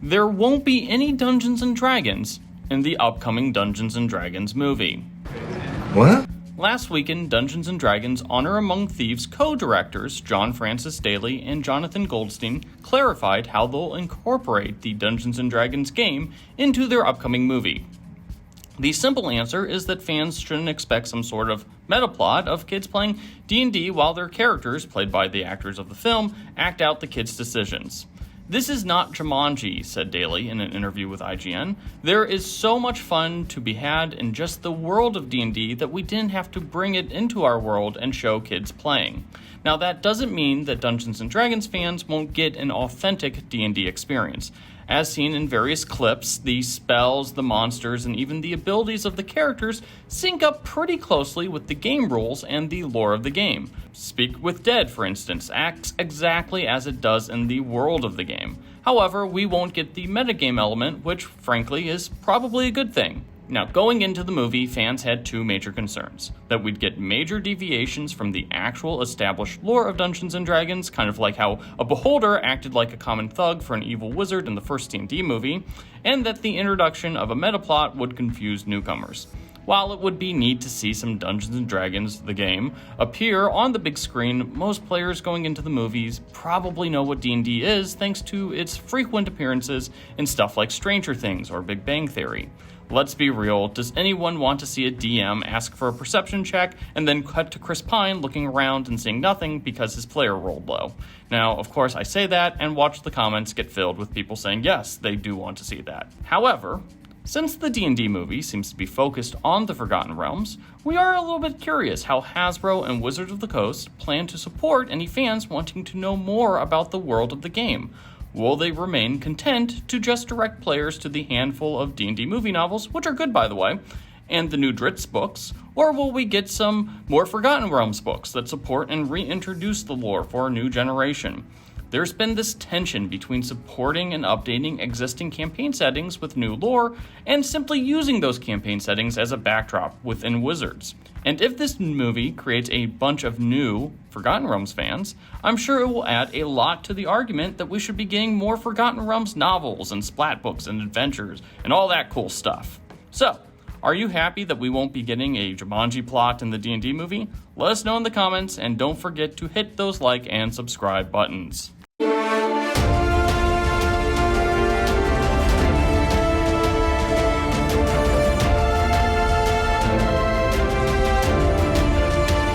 There won't be any Dungeons & Dragons in the upcoming Dungeons & Dragons movie. What? Last weekend, Dungeons & Dragons Honor Among Thieves co-directors John Francis Daly and Jonathan Goldstein clarified how they'll incorporate the Dungeons & Dragons game into their upcoming movie. The simple answer is that fans shouldn't expect some sort of meta-plot of kids playing D&D while their characters, played by the actors of the film, act out the kids' decisions. "This is not Jumanji," said Daly in an interview with IGN. "There is so much fun to be had in just the world of D&D that we didn't have to bring it into our world and show kids playing." Now, that doesn't mean that Dungeons & Dragons fans won't get an authentic D&D experience. As seen in various clips, the spells, the monsters, and even the abilities of the characters sync up pretty closely with the game rules and the lore of the game. Speak with Dead, for instance, acts exactly as it does in the world of the game. However, we won't get the metagame element, which, frankly, is probably a good thing. Now, going into the movie, fans had two major concerns: that we'd get major deviations from the actual established lore of Dungeons & Dragons, kind of like how a beholder acted like a common thug for an evil wizard in the first D&D movie, and that the introduction of a metaplot would confuse newcomers. While it would be neat to see some Dungeons & Dragons, the game, appear on the big screen, most players going into the movies probably know what D&D is thanks to its frequent appearances in stuff like Stranger Things or Big Bang Theory. Let's be real, does anyone want to see a DM ask for a perception check and then cut to Chris Pine looking around and seeing nothing because his player rolled low? Now, of course, I say that and watch the comments get filled with people saying yes, they do want to see that. However, since the D&D movie seems to be focused on the Forgotten Realms, we are a little bit curious how Hasbro and Wizards of the Coast plan to support any fans wanting to know more about the world of the game. Will they remain content to just direct players to the handful of D&D movie novels, which are good by the way, and the new Drizzt books, or will we get some more Forgotten Realms books that support and reintroduce the lore for a new generation? There's been this tension between supporting and updating existing campaign settings with new lore and simply using those campaign settings as a backdrop within Wizards. And if this movie creates a bunch of new Forgotten Realms fans, I'm sure it will add a lot to the argument that we should be getting more Forgotten Realms novels and splat books and adventures and all that cool stuff. So, are you happy that we won't be getting a Jumanji plot in the D&D movie? Let us know in the comments, and don't forget to hit those like and subscribe buttons.